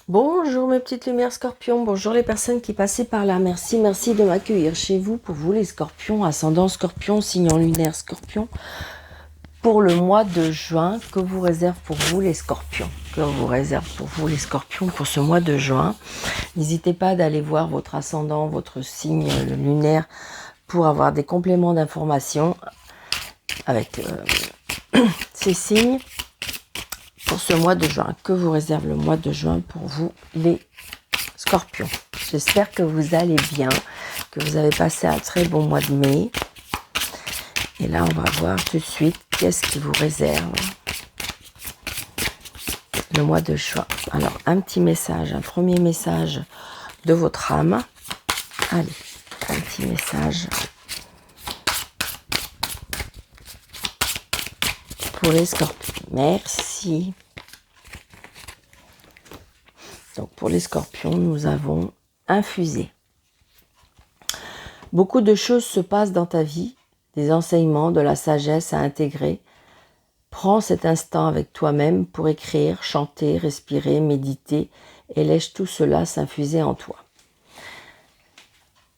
Bonjour mes petites lumières scorpions, bonjour les personnes qui passaient par là, merci de m'accueillir chez vous pour vous les scorpions, ascendant scorpion, signe lunaire scorpion, pour le mois de juin que vous réserve pour vous les scorpions, pour ce mois de juin. N'hésitez pas d'aller voir votre ascendant, votre signe lunaire pour avoir des compléments d'informations avec ces signes. Pour ce mois de juin, que vous réserve le mois de juin pour vous les scorpions. J'espère que vous allez bien, que vous avez passé un très bon mois de mai. Et là, on va voir tout de suite qu'est-ce qui vous réserve le mois de juin. Alors, un petit message, un premier message de votre âme. Allez, un petit message pour les scorpions. Merci. Donc pour les scorpions, nous avons infusé. Beaucoup de choses se passent dans ta vie, des enseignements, de la sagesse à intégrer. Prends cet instant avec toi-même pour écrire, chanter, respirer, méditer et laisse tout cela s'infuser en toi.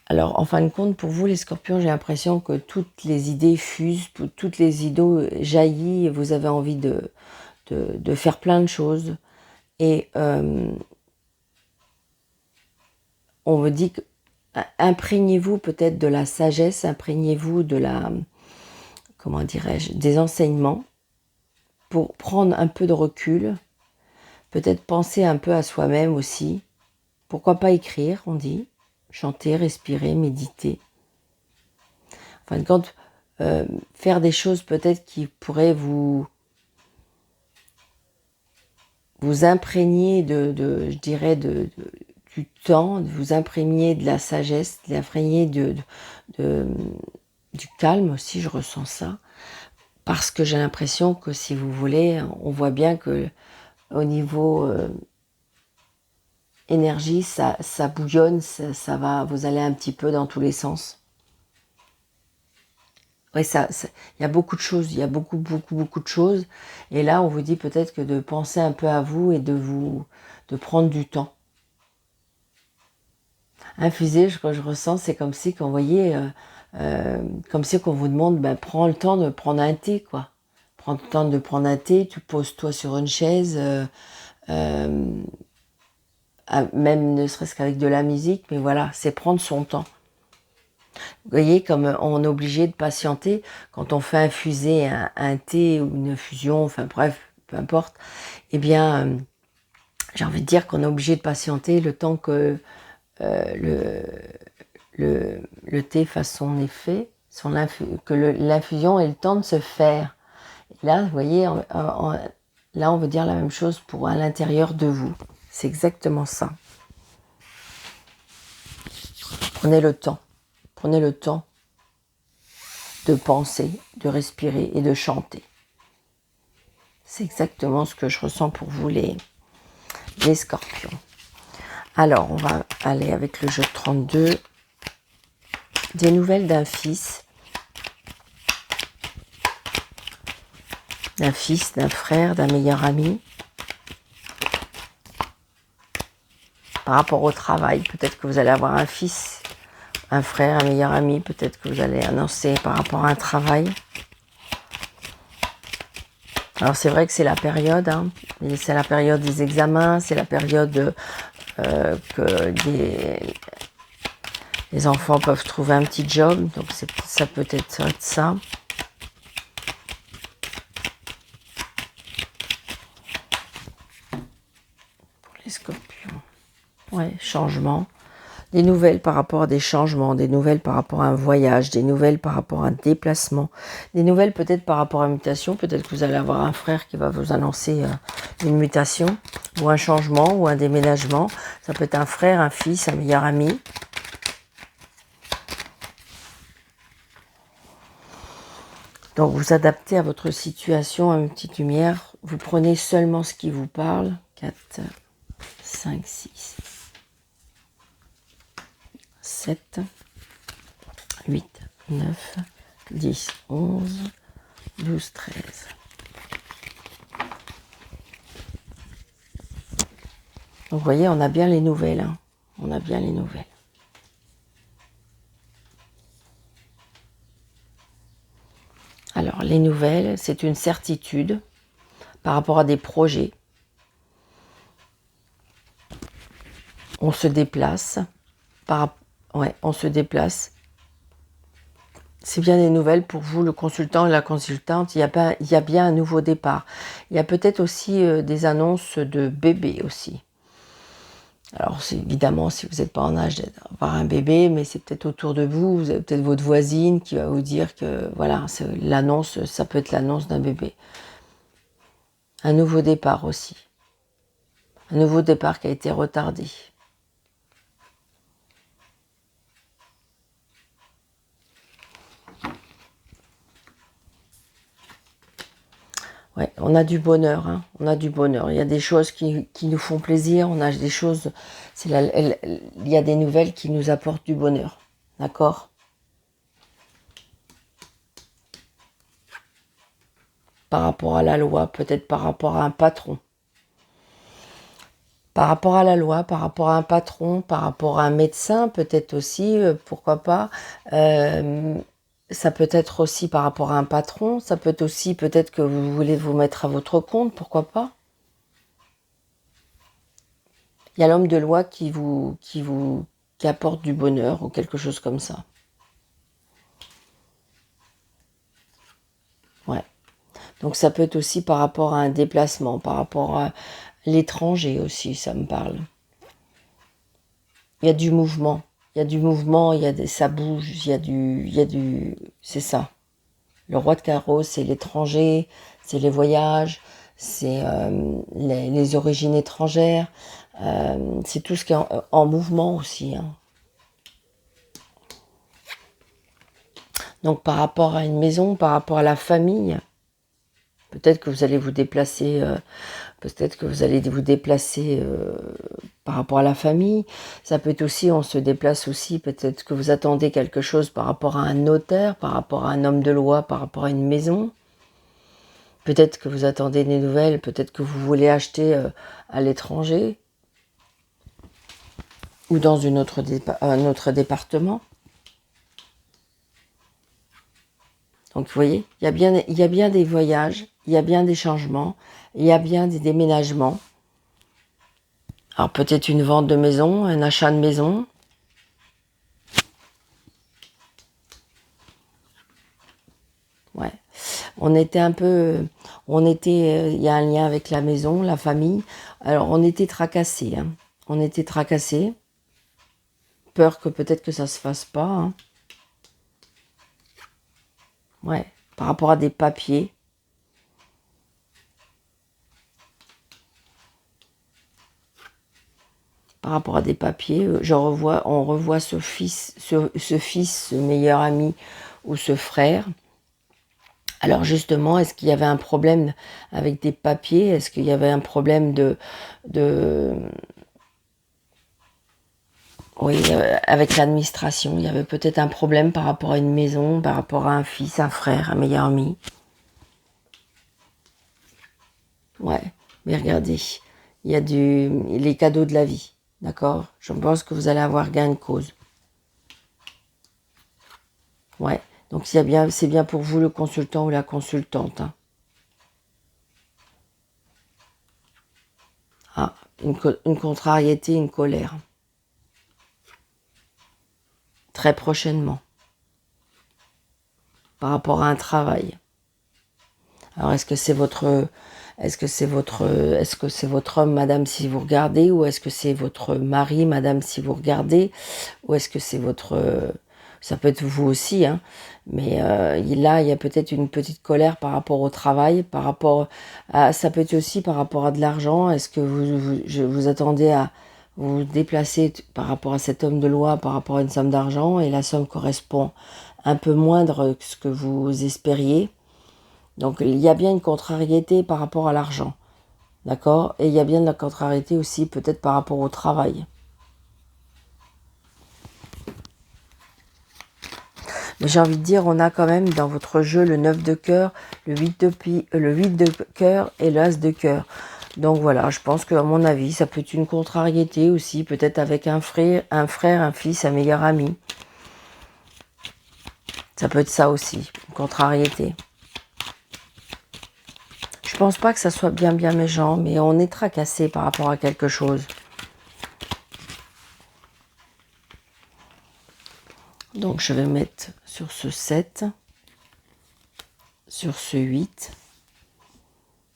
Alors en fin de compte, pour vous les scorpions, j'ai l'impression que toutes les idées fusent, toutes les idées jaillissent et vous avez envie de faire plein de choses. Et on me dit que imprégnez-vous peut-être de la sagesse, imprégnez-vous de la, comment dirais-je, des enseignements pour prendre un peu de recul, peut-être penser un peu à soi-même aussi. Pourquoi pas écrire, on dit, chanter, respirer, méditer. En fin de compte, faire des choses peut-être qui pourraient vous imprégner je dirais, du temps, de vous imprégner de la sagesse, de l'imprégner du calme aussi, je ressens ça. Parce que j'ai l'impression que si vous voulez, on voit bien que au niveau énergie, ça bouillonne, ça va, vous allez un petit peu dans tous les sens. Oui, il y a beaucoup de choses, il y a beaucoup de choses. Et là, on vous dit peut-être que de penser un peu à vous et de prendre du temps. Infuser, ce que je ressens, c'est comme si qu'on voyait, comme si qu'on vous demande, prends le temps de prendre un thé, quoi. Prends le temps de prendre un thé, tu poses-toi sur une chaise, même ne serait-ce qu'avec de la musique, mais voilà, c'est prendre son temps. Vous voyez, comme on est obligé de patienter, quand on fait infuser un thé ou une infusion, enfin bref, peu importe, eh bien, j'ai envie de dire qu'on est obligé de patienter le temps que le thé fasse son effet, que l'infusion ait le temps de se faire. Et là, vous voyez, là, on veut dire la même chose pour à l'intérieur de vous. C'est exactement ça. Prenez le temps de penser, de respirer et de chanter. C'est exactement ce que je ressens pour vous les scorpions. Alors, on va aller avec le jeu 32. Des nouvelles d'un fils, d'un frère, d'un meilleur ami. Par rapport au travail, peut-être que vous allez avoir un fils, un frère, un meilleur ami, peut-être que vous allez annoncer par rapport à un travail. Alors c'est vrai que c'est la période, c'est la période des examens, c'est la période que les enfants peuvent trouver un petit job, donc ça peut être ça. Pour les scorpions, ouais, changement. Des nouvelles par rapport à des changements, des nouvelles par rapport à un voyage, des nouvelles par rapport à un déplacement, des nouvelles peut-être par rapport à une mutation, peut-être que vous allez avoir un frère qui va vous annoncer une mutation, ou un changement, ou un déménagement. Ça peut être un frère, un fils, un meilleur ami. Donc vous adaptez à votre situation, à une petite lumière, vous prenez seulement ce qui vous parle. 4, 5, 6. 7, 8, 9, 10, 11, 12, 13. Donc, vous voyez, on a bien les nouvelles. Hein. On a bien les nouvelles. Alors, les nouvelles, c'est une certitude par rapport à des projets. On se déplace. Ouais, on se déplace. C'est bien des nouvelles pour vous, le consultant et la consultante. Il y a bien un nouveau départ. Il y a peut-être aussi des annonces de bébés aussi. Alors, c'est évidemment, si vous n'êtes pas en âge d'avoir un bébé, mais c'est peut-être autour de vous. Vous avez peut-être votre voisine qui va vous dire que, voilà, l'annonce, ça peut être l'annonce d'un bébé. Un nouveau départ aussi. Un nouveau départ qui a été retardé. Ouais, on a du bonheur, hein. On a du bonheur. Il y a des choses qui nous font plaisir, on a des choses, il y a des nouvelles qui nous apportent du bonheur, d'accord? Par rapport à la loi, peut-être par rapport à un patron. Par rapport à la loi, par rapport à un patron, par rapport à un médecin, peut-être aussi, pourquoi pas. Ça peut être aussi par rapport à un patron, ça peut être aussi peut-être que vous voulez vous mettre à votre compte, pourquoi pas. Il y a l'homme de loi qui apporte du bonheur ou quelque chose comme ça. Ouais. Donc ça peut être aussi par rapport à un déplacement, par rapport à l'étranger aussi, ça me parle. Il y a du mouvement. Il y a du mouvement, ça bouge, c'est ça. Le roi de carreau, c'est l'étranger, c'est les voyages, c'est les origines étrangères, c'est tout ce qui est en mouvement aussi. Hein. Donc par rapport à une maison, par rapport à la famille, peut-être que vous allez vous déplacer, par rapport à la famille. Ça peut être aussi, on se déplace aussi, peut-être que vous attendez quelque chose par rapport à un notaire, par rapport à un homme de loi, par rapport à une maison. Peut-être que vous attendez des nouvelles, peut-être que vous voulez acheter à l'étranger ou dans un autre département. Donc vous voyez, il y a bien des voyages, il y a bien des changements, il y a bien des déménagements. Alors peut-être une vente de maison, un achat de maison. Ouais. Il y a un lien avec la maison, la famille. Alors on était tracassés, hein. On était tracassés. Peur que peut-être que ça se fasse pas, hein. Ouais. Par rapport à des papiers. Par rapport à des papiers, on revoit ce fils, ce meilleur ami ou ce frère. Alors justement, est-ce qu'il y avait un problème avec des papiers? Est-ce qu'il y avait un problème oui, avec l'administration? Il y avait peut-être un problème par rapport à une maison, par rapport à un fils, un frère, un meilleur ami. Ouais, mais regardez, il y a les cadeaux de la vie, d'accord? Je pense que vous allez avoir gain de cause. Ouais, donc c'est bien pour vous le consultant ou la consultante. Hein. Ah, une contrariété, une colère. Très prochainement. Par rapport à un travail. Alors est-ce que c'est votre homme, madame, si vous regardez, ou est-ce que c'est votre mari, madame, si vous regardez, ou est-ce que c'est ça peut être vous aussi, hein, mais là, il y a peut-être une petite colère par rapport au travail, ça peut être aussi par rapport à de l'argent. Est-ce que vous attendez à vous déplacer par rapport à cet homme de loi, par rapport à une somme d'argent, et la somme correspond un peu moindre que ce que vous espériez. Donc il y a bien une contrariété par rapport à l'argent, d'accord? Et il y a bien de la contrariété aussi peut-être par rapport au travail. Mais j'ai envie de dire, on a quand même dans votre jeu le 9 de cœur, le 8 de cœur et l'as de cœur. Donc voilà, je pense qu'à mon avis, ça peut être une contrariété aussi, peut-être avec un frère, un fils, un meilleur ami. Ça peut être ça aussi, une contrariété. Je pense pas que ça soit bien méchant, mais on est tracassé par rapport à quelque chose. Donc je vais mettre sur ce 7, sur ce 8.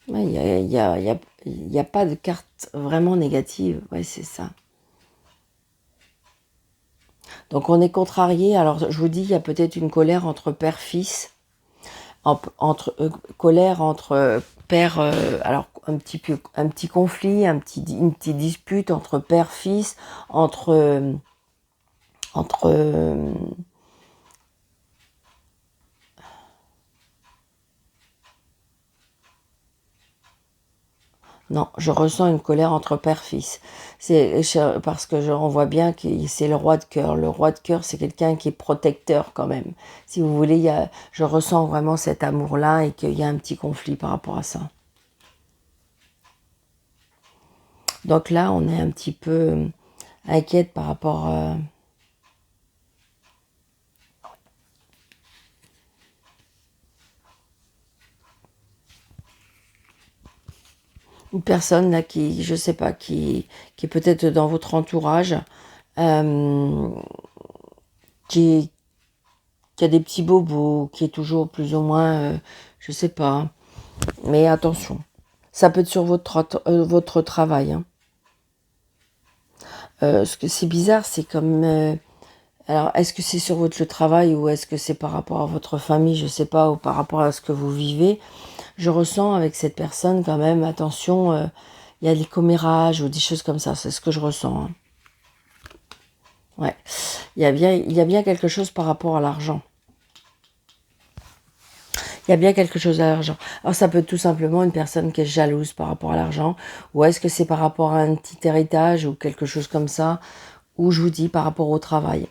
Il n'y a pas de carte vraiment négative. Ouais, c'est ça. Donc on est contrarié. Alors je vous dis, il y a peut-être une colère entre père-fils. Colère entre père, alors un petit conflit, une petite dispute entre père-fils, entre non, je ressens une colère entre père-fils. C'est parce que on voit bien que c'est le roi de cœur. Le roi de cœur, c'est quelqu'un qui est protecteur quand même. Si vous voulez, je ressens vraiment cet amour-là et qu'il y a un petit conflit par rapport à ça. Donc là, on est un petit peu inquiète par rapport une personne là qui, je sais pas, qui est peut-être dans votre entourage, euh, qui, qui a des petits bobos, qui est toujours plus ou moins, je sais pas. Mais attention, ça peut être sur votre travail. Hein. Ce que c'est bizarre, c'est comme... alors, est-ce que c'est sur votre travail ou est-ce que c'est par rapport à votre famille, je sais pas, ou par rapport à ce que vous vivez? Je ressens avec cette personne quand même, attention, il y a des commérages ou des choses comme ça, c'est ce que je ressens. Hein. Ouais, il y a bien quelque chose par rapport à l'argent. Il y a bien quelque chose à l'argent. Alors ça peut être tout simplement une personne qui est jalouse par rapport à l'argent, ou est-ce que c'est par rapport à un petit héritage ou quelque chose comme ça, ou je vous dis par rapport au travail.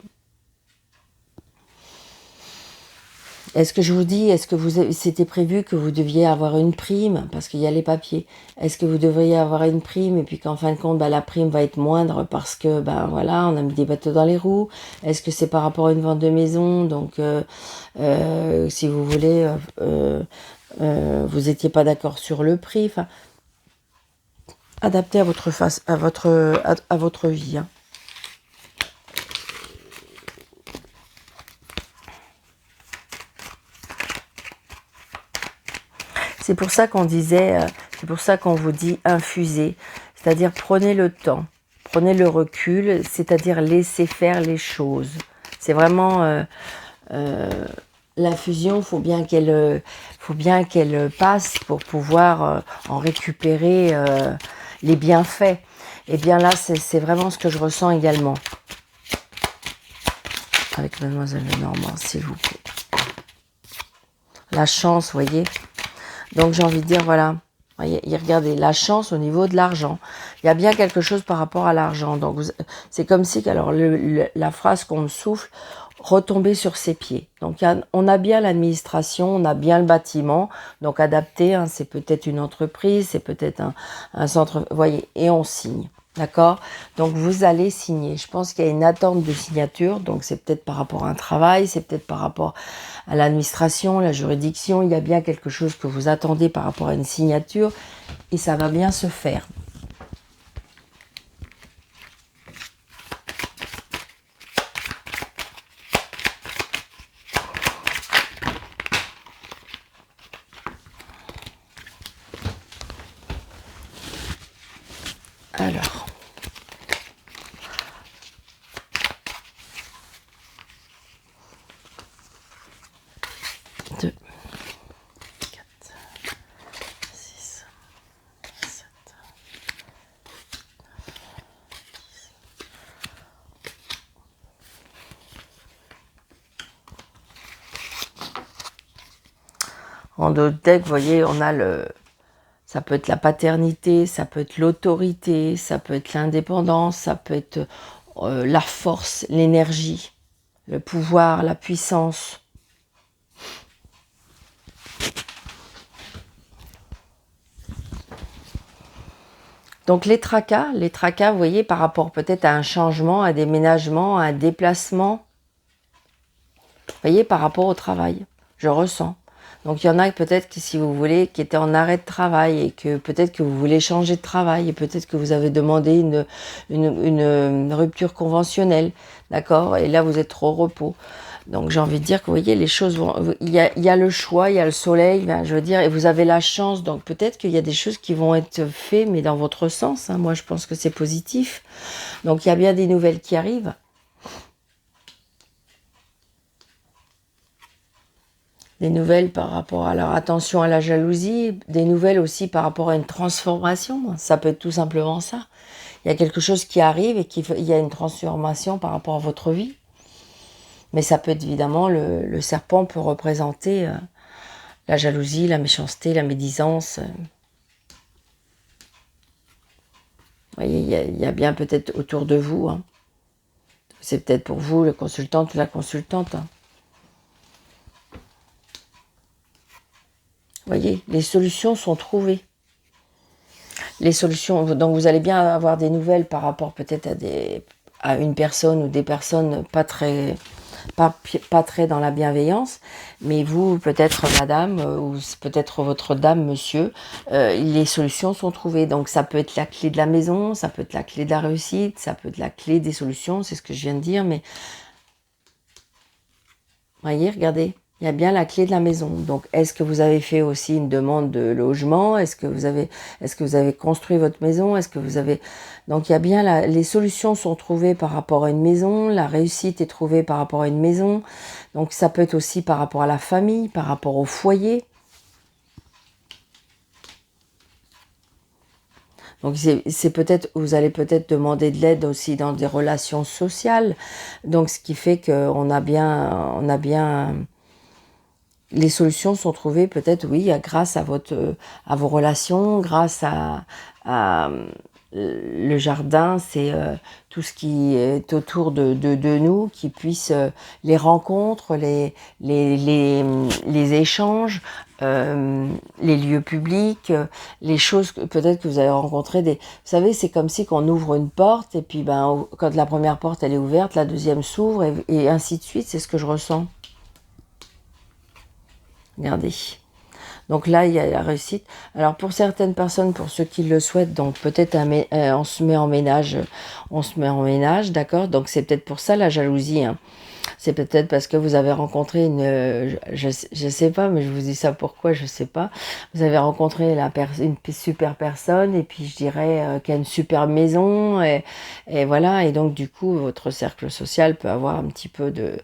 Est-ce que je vous dis, est-ce que c'était prévu que vous deviez avoir une prime, parce qu'il y a les papiers, est-ce que vous devriez avoir une prime et puis qu'en fin de compte, la prime va être moindre parce que, voilà, on a mis des bateaux dans les roues. Est-ce que c'est par rapport à une vente de maison, donc si vous voulez, vous n'étiez pas d'accord sur le prix, enfin, adapté à votre vie. Hein. C'est pour ça qu'on disait, c'est pour ça qu'on vous dit infuser, c'est-à-dire prenez le temps, prenez le recul, c'est-à-dire laissez faire les choses. C'est vraiment l'infusion, faut bien qu'elle passe pour pouvoir en récupérer les bienfaits. Et bien là, c'est vraiment ce que je ressens également. Avec Mademoiselle Lenormand, s'il vous plaît. La chance, vous voyez. Donc j'ai envie de dire, voilà, voyez, regardez, la chance au niveau de l'argent. Il y a bien quelque chose par rapport à l'argent. Donc c'est comme si, alors la phrase qu'on me souffle, retomber sur ses pieds. Donc on a bien l'administration, on a bien le bâtiment, donc adapté, hein, c'est peut-être une entreprise, c'est peut-être un centre, vous voyez, et on signe. D'accord? Donc vous allez signer. Je pense qu'il y a une attente de signature, donc c'est peut-être par rapport à un travail, c'est peut-être par rapport à l'administration, la juridiction, il y a bien quelque chose que vous attendez par rapport à une signature et ça va bien se faire. Alors, deux, 4, 6, 7, 10. En dos de deck, vous voyez, on a ça peut être la paternité, ça peut être l'autorité, ça peut être l'indépendance, ça peut être la force, l'énergie, le pouvoir, la puissance. Donc les tracas, vous voyez, par rapport peut-être à un changement, à un déménagement, à un déplacement, vous voyez, par rapport au travail, je ressens. Donc il y en a peut-être qui, si vous voulez, qui étaient en arrêt de travail et que peut-être que vous voulez changer de travail et peut-être que vous avez demandé une rupture conventionnelle, d'accord? Et là, vous êtes trop au repos. Donc j'ai envie de dire que vous voyez, les choses vont... Il y a le choix, il y a le soleil, ben, je veux dire, et vous avez la chance. Donc peut-être qu'il y a des choses qui vont être faites, mais dans votre sens. Hein. Moi, je pense que c'est positif. Donc il y a bien des nouvelles qui arrivent. Des nouvelles par rapport à leur attention à la jalousie, des nouvelles aussi par rapport à une transformation. Ça peut être tout simplement ça. Il y a quelque chose qui arrive et il y a une transformation par rapport à votre vie. Mais ça peut être évidemment, le serpent peut représenter la jalousie, la méchanceté, la médisance. Vous voyez, il y a bien peut-être autour de vous. Hein. C'est peut-être pour vous, le consultant ou la consultante. Hein. Vous voyez, les solutions sont trouvées. Les solutions, donc vous allez bien avoir des nouvelles par rapport peut-être à une personne ou des personnes pas très dans la bienveillance, mais vous, peut-être madame, ou peut-être votre dame, monsieur, les solutions sont trouvées. Donc ça peut être la clé de la maison, ça peut être la clé de la réussite, ça peut être la clé des solutions, c'est ce que je viens de dire, mais voyez, regardez, il y a bien la clé de la maison. Donc, est-ce que vous avez fait aussi une demande de logement? Est-ce que vous avez construit votre maison? Est-ce que vous avez... Donc, il y a bien les solutions sont trouvées par rapport à une maison. La réussite est trouvée par rapport à une maison. Donc, ça peut être aussi par rapport à la famille, par rapport au foyer. Donc, c'est peut-être, vous allez peut-être demander de l'aide aussi dans des relations sociales. Donc, ce qui fait qu'on a bien, les solutions sont trouvées peut-être, oui, grâce à vos relations, grâce à le jardin, c'est tout ce qui est autour de nous, qui puisse les rencontres, les échanges, les lieux publics, les choses peut-être que vous avez rencontrées. Vous savez, c'est comme si qu'on ouvre une porte et puis ben quand la première porte elle est ouverte, la deuxième s'ouvre et ainsi de suite. C'est ce que je ressens. Regardez. Donc là, il y a la réussite. Alors pour certaines personnes, pour ceux qui le souhaitent, donc peut-être on se met en ménage, d'accord. Donc c'est peut-être pour ça la jalousie. Hein. C'est peut-être parce que vous avez rencontré je sais pas, mais je vous dis ça pourquoi, je sais pas. Vous avez rencontré une super personne et puis je dirais qui a une super maison et voilà. Et donc du coup, votre cercle social peut avoir un petit peu de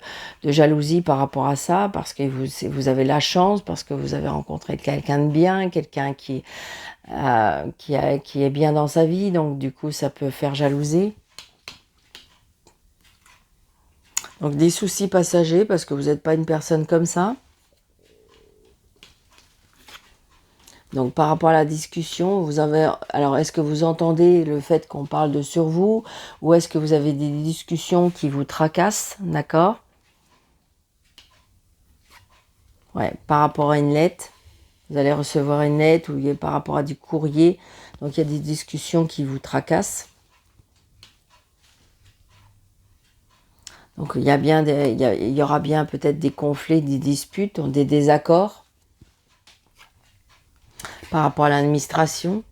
jalousie par rapport à ça parce que vous avez la chance, parce que vous avez rencontré quelqu'un de bien, quelqu'un qui est bien dans sa vie. Donc du coup, ça peut faire jalouser. Donc des soucis passagers parce que vous n'êtes pas une personne comme ça. Donc par rapport à la discussion, alors est-ce que vous entendez le fait qu'on parle de sur vous ou est-ce que vous avez des discussions qui vous tracassent, d'accord? Ouais, par rapport à une lettre, vous allez recevoir une lettre ou par rapport à du courrier. Donc il y a des discussions qui vous tracassent. Donc il y aura bien peut-être des conflits, des disputes, des désaccords par rapport à l'administration.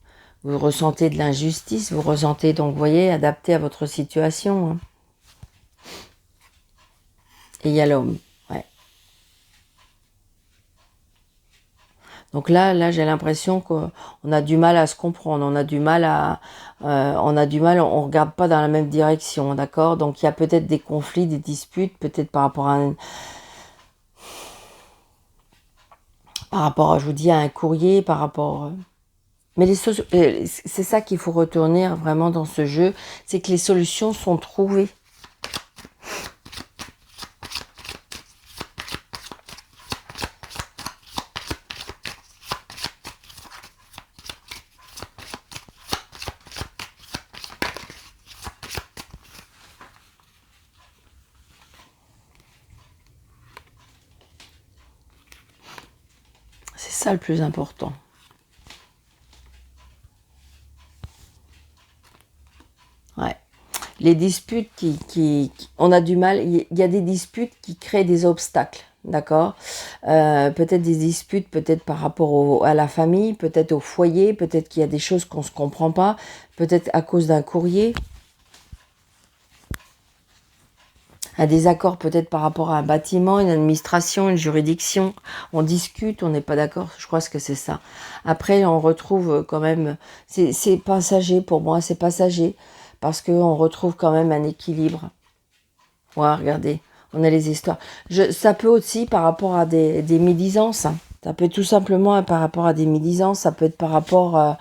Vous ressentez de l'injustice, vous ressentez donc, vous voyez, adapté à votre situation. Hein. Et il y a l'homme. Ouais. Donc là, j'ai l'impression qu'on a du mal à se comprendre, on regarde pas dans la même direction, d'accord? Donc il y a peut-être des conflits, des disputes, peut-être par rapport je vous dis, à un courrier, par rapport. Mais c'est ça qu'il faut retourner vraiment dans ce jeu, c'est que les solutions sont trouvées. C'est ça le plus important. Ouais. Les disputes on a du mal, il y a des disputes qui créent des obstacles, d'accord. Peut-être des disputes, peut-être par rapport à la famille, peut-être au foyer, peut-être qu'il y a des choses qu'on ne se comprend pas, peut-être à cause d'un courrier, un désaccord peut-être par rapport à un bâtiment, une administration, une juridiction, on discute, on n'est pas d'accord, je crois que c'est ça. Après, on retrouve quand même, c'est passager pour moi, c'est passager, parce qu'on retrouve quand même un équilibre. Ouais, regardez, on a les histoires. Ça peut aussi par rapport à des médisances. Hein. Ça peut être tout simplement par rapport à des médisances. Ça peut être par rapport à...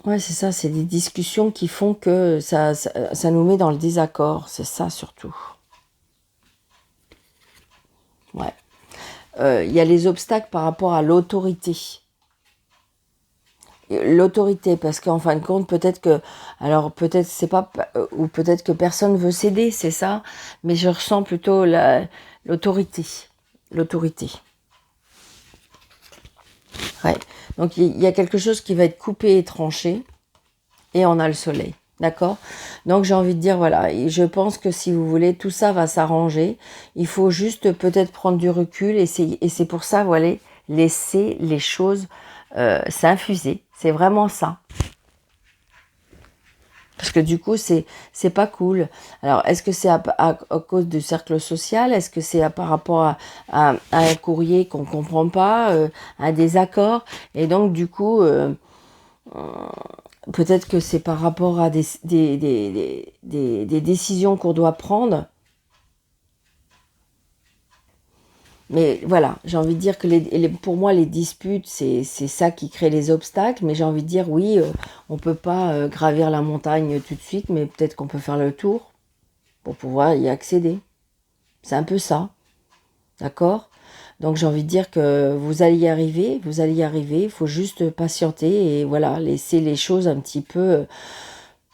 Ouais, c'est ça, c'est des discussions qui font que ça nous met dans le désaccord. C'est ça surtout. Ouais. Il y a les obstacles par rapport à l'autorité. L'autorité, parce qu'en fin de compte, peut-être que, alors peut-être c'est pas, ou peut-être que personne veut céder, c'est ça, mais je ressens plutôt l'autorité, l'autorité. Ouais. Donc il y a quelque chose qui va être coupé et tranché, et on a le soleil, d'accord. Donc j'ai envie de dire voilà, et je pense que si vous voulez, tout ça va s'arranger. Il faut juste peut-être prendre du recul, et c'est pour ça, voilà, laisser les choses s'infuser. C'est vraiment ça. Parce que du coup, c'est pas cool. Alors, est-ce que c'est à cause du cercle social? Est-ce que c'est par rapport à un courrier qu'on ne comprend pas, un désaccord? Et donc, du coup, peut-être que c'est par rapport à des décisions qu'on doit prendre. Mais voilà, j'ai envie de dire que pour moi, les disputes, c'est ça qui crée les obstacles. Mais j'ai envie de dire, oui, on ne peut pas gravir la montagne tout de suite, mais peut-être qu'on peut faire le tour pour pouvoir y accéder. C'est un peu ça, d'accord? Donc j'ai envie de dire que vous allez y arriver, il faut juste patienter et voilà, laisser les choses un petit peu...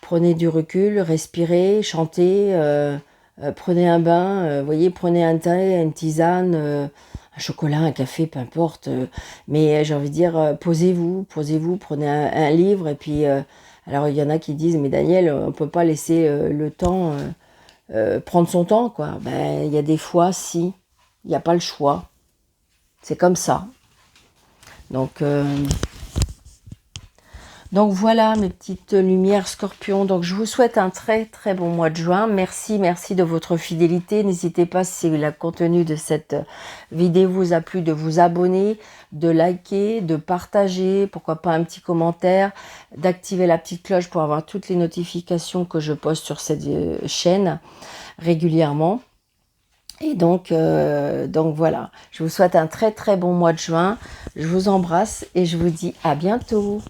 prenez du recul, respirez, chantez... prenez un bain, voyez, prenez un thé, une tisane, un chocolat, un café, peu importe. Mais j'ai envie de dire, posez-vous, prenez un livre. Et puis, alors il y en a qui disent, mais Daniel, on ne peut pas laisser le temps prendre son temps, quoi. Ben, il y a des fois, si, il n'y a pas le choix. C'est comme ça. Donc voilà mes petites lumières scorpions. Donc je vous souhaite un très très bon mois de juin. Merci de votre fidélité. N'hésitez pas si le contenu de cette vidéo vous a plu de vous abonner, de liker, de partager, pourquoi pas un petit commentaire, d'activer la petite cloche pour avoir toutes les notifications que je poste sur cette chaîne régulièrement. Et donc voilà, je vous souhaite un très très bon mois de juin. Je vous embrasse et je vous dis à bientôt.